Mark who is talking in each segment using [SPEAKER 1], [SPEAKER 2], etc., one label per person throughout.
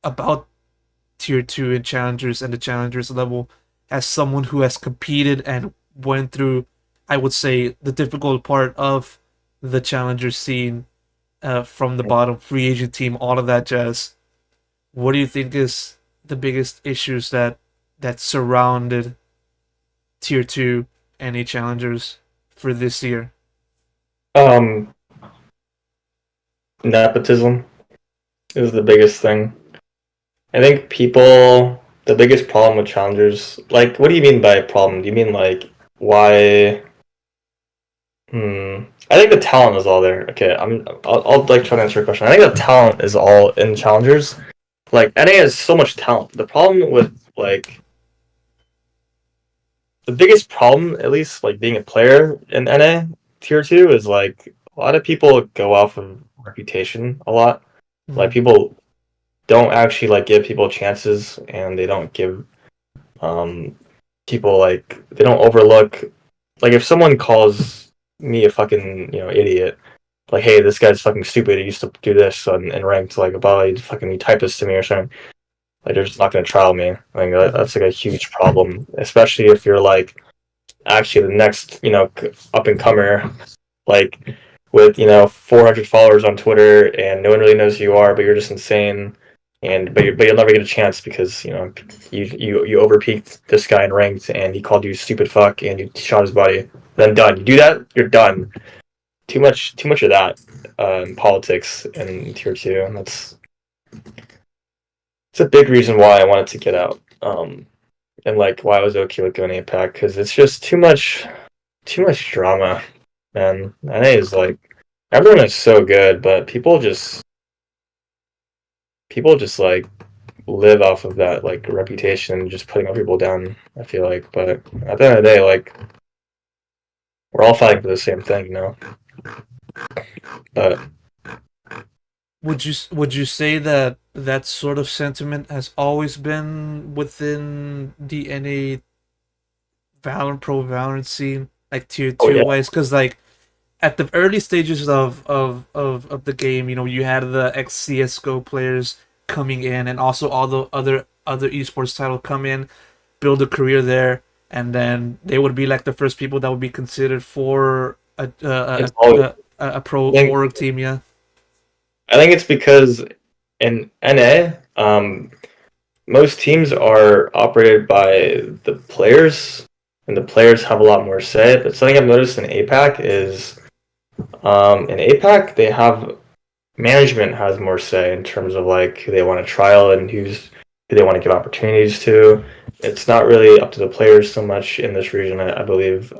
[SPEAKER 1] about tier 2 and challengers and the challengers level as someone who has competed and went through, I would say, the difficult part of the challenger scene, from the bottom, free agent team, all of that jazz. What do you think is the biggest issues that surrounded tier 2 NA challengers for this year?
[SPEAKER 2] Um, Nepotism is the biggest thing. I think the biggest problem with challengers, like, what do you mean by problem? Do you mean like why? I think the talent is all there. Okay, I'll like try to answer your question. I think the talent is all in challengers. Like NA has so much talent. The problem with like the biggest problem, at least like being a player in NA tier 2, is like a lot of people go off of reputation a lot. Like
[SPEAKER 1] Mm.
[SPEAKER 2] people don't actually like give people chances, and they don't give um people like they don't overlook like if someone calls me a fucking idiot, like, hey, this guy's fucking stupid, he used to do this and ranked, like, about he fucking he typed this to me or something, like they're just not gonna trial me. Like
[SPEAKER 1] Mhm.
[SPEAKER 2] that's like a huge problem, especially if you're like actually the next up and comer, like with 400 followers on Twitter and no one really knows who you are, but you're just insane. And but you'll never get a chance because you overpeaked this guy in ranked and he called you stupid fuck and you shot his body. Then done. You do that, you're done. Too much of that in politics in tier 2. And it's a big reason why I wanted to get out. And like why I was okay with going APAC, because it's just too much drama, man. NA is like everyone is so good, but people just like live off of that like reputation, just putting other people down. I feel like, but at the end of the day, like we're all fighting for the same thing, But
[SPEAKER 1] Would you say that that sort of sentiment has always been within the NA Valorant Pro Valorant scene, like tier
[SPEAKER 2] oh
[SPEAKER 1] two
[SPEAKER 2] yeah,
[SPEAKER 1] wise? Because like at the early stages of the game, you had the ex CS:GO players coming in, and also all the other esports title come in, build a career there, and then they would be like the first people that would be considered for
[SPEAKER 2] it's always.
[SPEAKER 1] a pro
[SPEAKER 2] I think
[SPEAKER 1] org team. Yeah.
[SPEAKER 2] I think it's because in NA, most teams are operated by the players, and the players have a lot more say. But something I've noticed in APAC is, in APAC they have management has more say in terms of like who they want to trial and who they want to give opportunities to. It's not really up to the players so much in this region, I believe.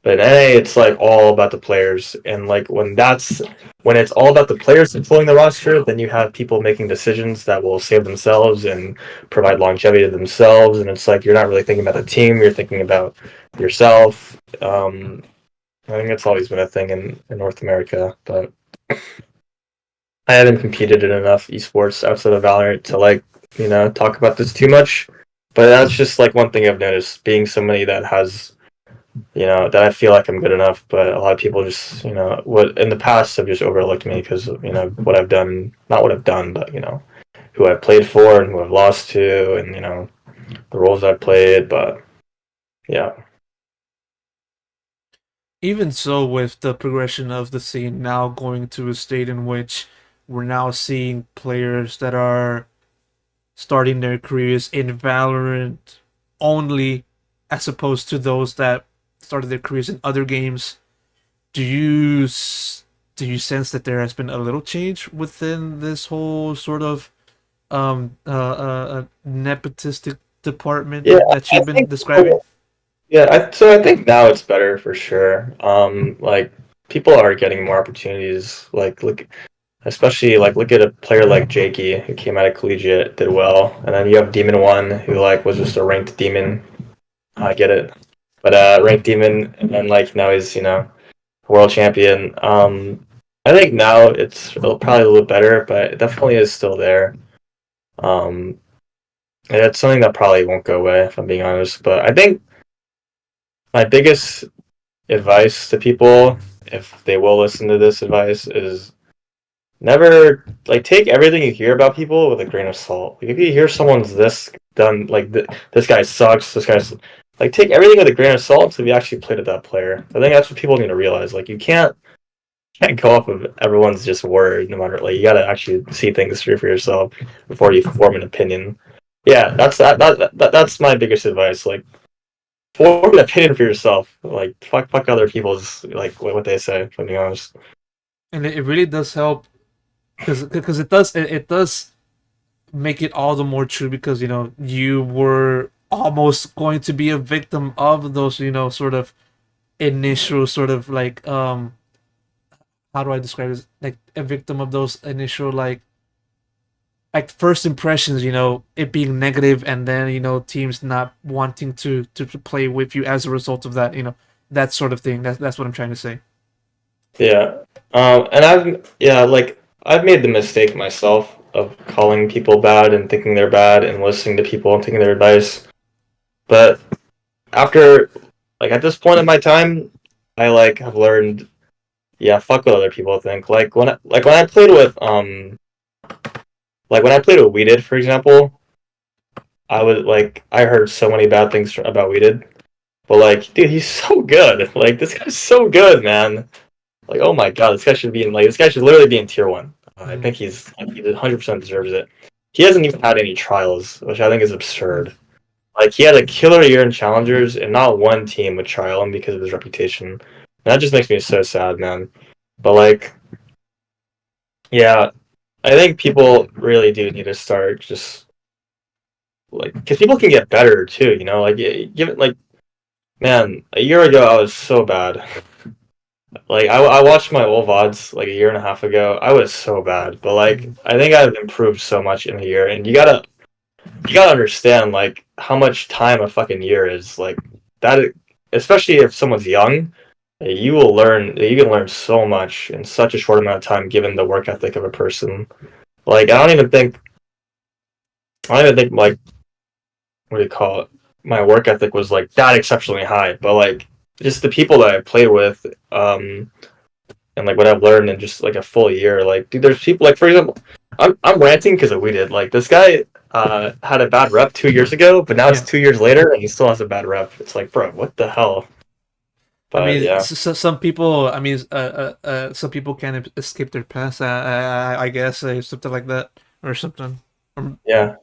[SPEAKER 2] But in NA, it's like all about the players, and like when it's all about the players controlling the roster, then you have people making decisions that will save themselves and provide longevity to themselves, and it's like you're not really thinking about the team; you're thinking about yourself. I think that's always been a thing in North America, but I haven't competed in enough esports outside of Valorant to like talk about this too much. But that's just like one thing I've noticed, being somebody that has that I feel like I'm good enough, but a lot of people just, what in the past have just overlooked me because, what I've done, not what I've done, but, who I've played for and who I've lost to and, the roles I've played. But yeah.
[SPEAKER 1] Even so, with the progression of the scene now going to a state in which we're now seeing players that are starting their careers in Valorant only, as opposed to those that started their careers in other games. Do you do you sense that there has been a little change within this whole sort of nepotistic department
[SPEAKER 2] Yeah,
[SPEAKER 1] that
[SPEAKER 2] I
[SPEAKER 1] you've been
[SPEAKER 2] think,
[SPEAKER 1] describing?
[SPEAKER 2] yeah, so I think now it's better for sure. Like, people are getting more opportunities. Like, especially like look at a player like Jakey who came out of collegiate, did well, and then you have Demon One who like was just a ranked demon. I get it, but ranked demon, and then like now he's world champion. I think now it's probably a little better, but it definitely is still there. Um, and it's something that probably won't go away if I'm being honest. But I think my biggest advice to people, if they will listen to this advice, is never like take everything you hear about people with a grain of salt. Like if you hear someone's this done, like this guy sucks, this guy's like take everything with a grain of salt until you actually played with that player. I think that's what people need to realize. Like you can't go off of everyone's just word, no matter like you gotta actually see things through for yourself before you form an opinion. Yeah, that's my biggest advice. Like form an opinion for yourself. Like fuck other people's like what they say. If I'm being honest.
[SPEAKER 1] And it really does help because it does make it all the more true because you were almost going to be a victim of those sort of initial sort of like how do I describe this, like a victim of those initial like first impressions, it being negative, and then teams not wanting to play with you as a result of that, that sort of thing. That's what I'm trying to say.
[SPEAKER 2] Yeah. And like I've made the mistake myself of calling people bad and thinking they're bad and listening to people and taking their advice. But after like at this point in my time, I like have learned, yeah, fuck what other people think. Like when I played with like when I played with Weeded, for example, I heard so many bad things about Weeded. But like, dude, he's so good. Like this guy's so good, man. Like, oh my god, this guy should literally be in tier 1. I
[SPEAKER 1] Mm-hmm.
[SPEAKER 2] think he 100% deserves it. He hasn't even had any trials, which I think is absurd. Like he had a killer year in challengers, and not one team would trial him because of his reputation. And that just makes me so sad, man. But like, yeah, I think people really do need to start just like because people can get better too. Like give it like man, a year ago I was so bad. Like I watched my old VODs like a year and a half ago. I was so bad, but like
[SPEAKER 1] Mm-hmm.
[SPEAKER 2] I think I've improved so much in a year. And you gotta understand like how much time a fucking year is. Like that, especially if someone's young, you can learn so much in such a short amount of time, given the work ethic of a person. Like I don't even think like what do you call it? My work ethic was like that exceptionally high, but like just the people that I played with, and like what I've learned in just like a full year. Like, dude, there's people like, for example, I'm ranting because of we did. Like, this guy had a bad rep 2 years ago, but now it's
[SPEAKER 1] Yeah.
[SPEAKER 2] 2 years later and he still has a bad rep. It's like, bro, what the hell?
[SPEAKER 1] I
[SPEAKER 2] But
[SPEAKER 1] mean,
[SPEAKER 2] yeah,
[SPEAKER 1] some people. I mean, some people can't escape their past. I guess something like that or something. Or,
[SPEAKER 2] yeah.